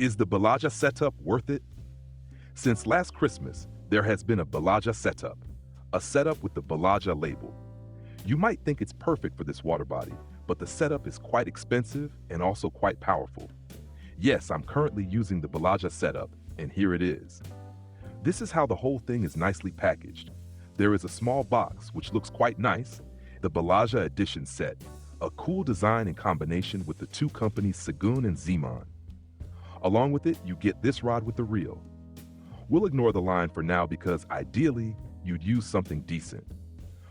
Is the Belaja setup worth it? Since last Christmas, there has been a Belaja setup, a setup with the Belaja label. You might think it's perfect for this water body, but the setup is quite expensive and also quite powerful. Yes, I'm currently using the Belaja setup, and here it is. This is how the whole thing is nicely packaged. There is a small box which looks quite nice, the Belaja Edition set, a cool design in combination with the two companies Sagoon and Zeman. Along with it, you get this rod with the reel. We'll ignore the line for now because ideally, you'd use something decent.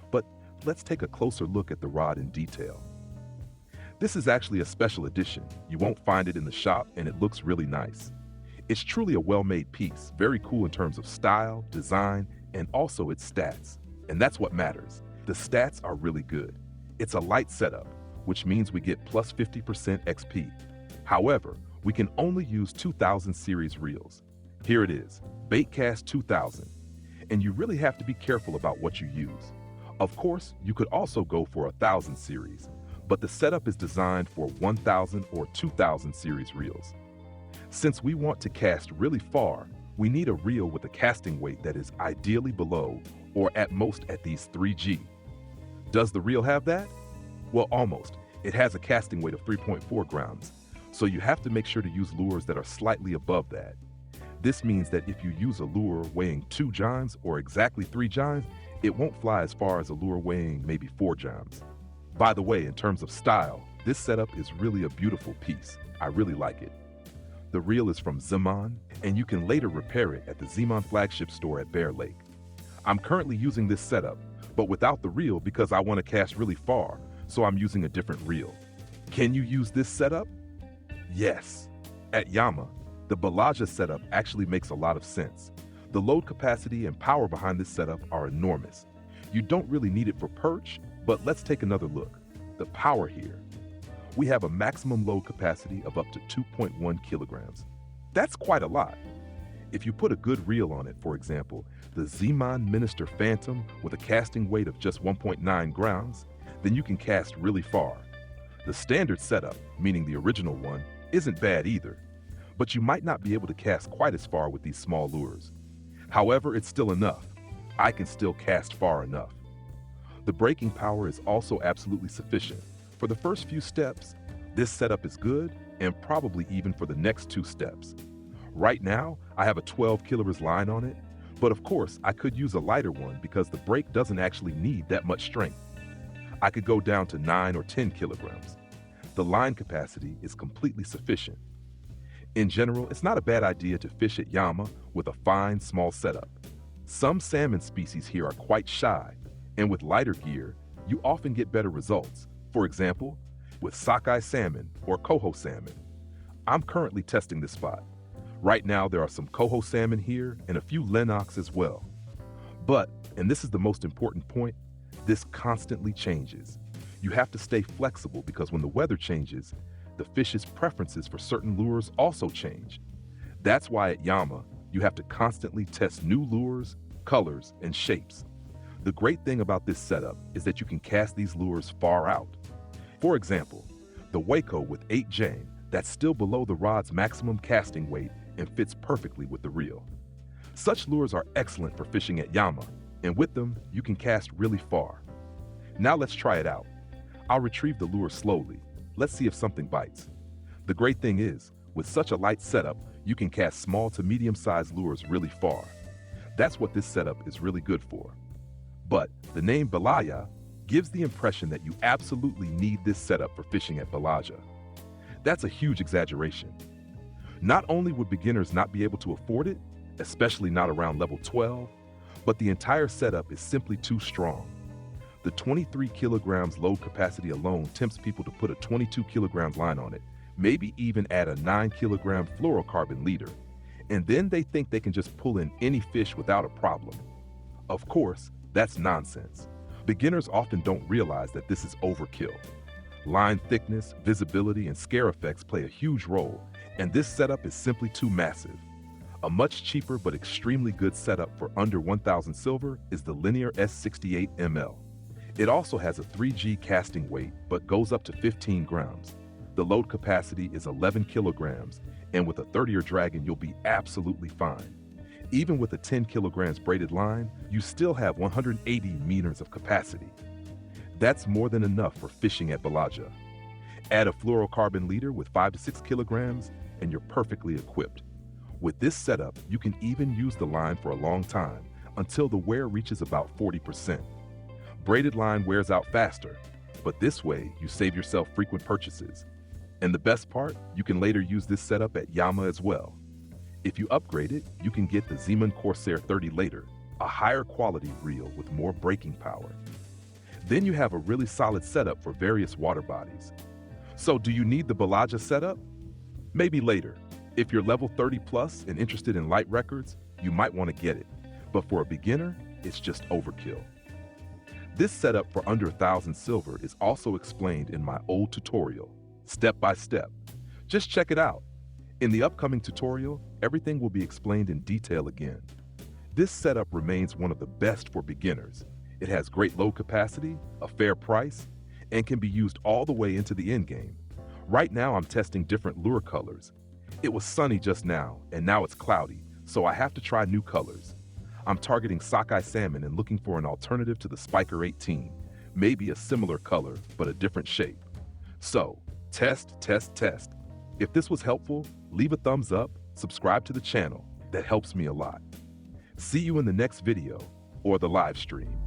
But let's take a closer look at the rod in detail. This is actually a special edition. You won't find it in the shop and it looks really nice. It's truly a well-made piece, very cool in terms of style, design, and also its stats. And that's what matters. The stats are really good. It's a light setup, which means we get plus 50% XP. However, we can only use 2000 series reels. Here it is, Baitcast 2000. And you really have to be careful about what you use. Of course, you could also go for 1000 series, but the setup is designed for 1000 or 2000 series reels. Since we want to cast really far, we need a reel with a casting weight that is ideally below or at most at these 3G. Does the reel have that? Well, almost. It has a casting weight of 3.4 grams, so you have to make sure to use lures that are slightly above that. This means that if you use a lure weighing 2 gyms or exactly 3 gyms, it won't fly as far as a lure weighing maybe 4 gyms. By the way, in terms of style, this setup is really a beautiful piece. I really like it. The reel is from Zeman, and you can later repair it at the Zeman flagship store at Bear Lake. I'm currently using this setup, but without the reel because I want to cast really far, so I'm using a different reel. Can you use this setup? Yes. At Yama, the Belaja setup actually makes a lot of sense. The load capacity and power behind this setup are enormous. You don't really need it for perch, but let's take another look. The power here. We have a maximum load capacity of up to 2.1 kilograms. That's quite a lot. If you put a good reel on it, for example, the Zeman Minister Phantom with a casting weight of just 1.9 grams, then you can cast really far. The standard setup, meaning the original one, isn't bad either, but you might not be able to cast quite as far with these small lures. However, it's still enough. I can still cast far enough. The braking power is also absolutely sufficient. For the first few steps, this setup is good, and probably even for the next 2 steps. Right now, I have a 12 kilograms line on it, but of course, I could use a lighter one because the brake doesn't actually need that much strength. I could go down to 9 or 10 kilograms. The line capacity is completely sufficient. In general, it's not a bad idea to fish at Yama with a fine, small setup. Some salmon species here are quite shy, and with lighter gear, you often get better results. For example, with sockeye salmon or coho salmon. I'm currently testing this spot. Right now, there are some coho salmon here and a few Lennox as well. But, and this is the most important point, this constantly changes. You have to stay flexible because when the weather changes, the fish's preferences for certain lures also change. That's why at Yama, you have to constantly test new lures, colors, and shapes. The great thing about this setup is that you can cast these lures far out. For example, the Waco with 8 jane, that's still below the rod's maximum casting weight and fits perfectly with the reel. Such lures are excellent for fishing at Yama, and with them, you can cast really far. Now let's try it out. I'll retrieve the lure slowly. Let's see if something bites. The great thing is, with such a light setup, you can cast small to medium-sized lures really far. That's what this setup is really good for. But the name Belaja gives the impression that you absolutely need this setup for fishing at Belaja. That's a huge exaggeration. Not only would beginners not be able to afford it, especially not around level 12, but the entire setup is simply too strong. The 23 kilograms load capacity alone tempts people to put a 22 kilograms line on it, maybe even add a 9 kilogram fluorocarbon leader, and then they think they can just pull in any fish without a problem. Of course, that's nonsense. Beginners often don't realize that this is overkill. Line thickness, visibility, and scare effects play a huge role, and this setup is simply too massive. A much cheaper but extremely good setup for under 1,000 silver is the Linear S68ML. It also has a 3G casting weight but goes up to 15 grams. The load capacity is 11 kilograms, And with a 30er dragon, you'll be absolutely fine. Even with a 10 kilograms braided line, you still have 180 meters of capacity. That's more than enough for fishing at Belaja. Add a fluorocarbon leader with 5 to 6 kilograms, and you're perfectly equipped. With this setup, you can even use the line for a long time, until the wear reaches about 40%. Braided line wears out faster, but this way you save yourself frequent purchases. And the best part, you can later use this setup at Yama as well. If you upgrade it, you can get the Zeman Corsair 30 later, a higher quality reel with more braking power. Then you have a really solid setup for various water bodies. So do you need the Belaja setup? Maybe later. If you're level 30 plus and interested in light records, you might want to get it. But for a beginner, it's just overkill. This setup for under 1,000 silver is also explained in my old tutorial, step by step. Just check it out. In the upcoming tutorial, everything will be explained in detail again. This setup remains one of the best for beginners. It has great load capacity, a fair price, and can be used all the way into the endgame. Right now I'm testing different lure colors. It was sunny just now, and now it's cloudy, so I have to try new colors. I'm targeting sockeye salmon and looking for an alternative to the Spiker 18, maybe a similar color, but a different shape. So, test, test, test. If this was helpful, leave a thumbs up, subscribe to the channel. That helps me a lot. See you in the next video or the live stream.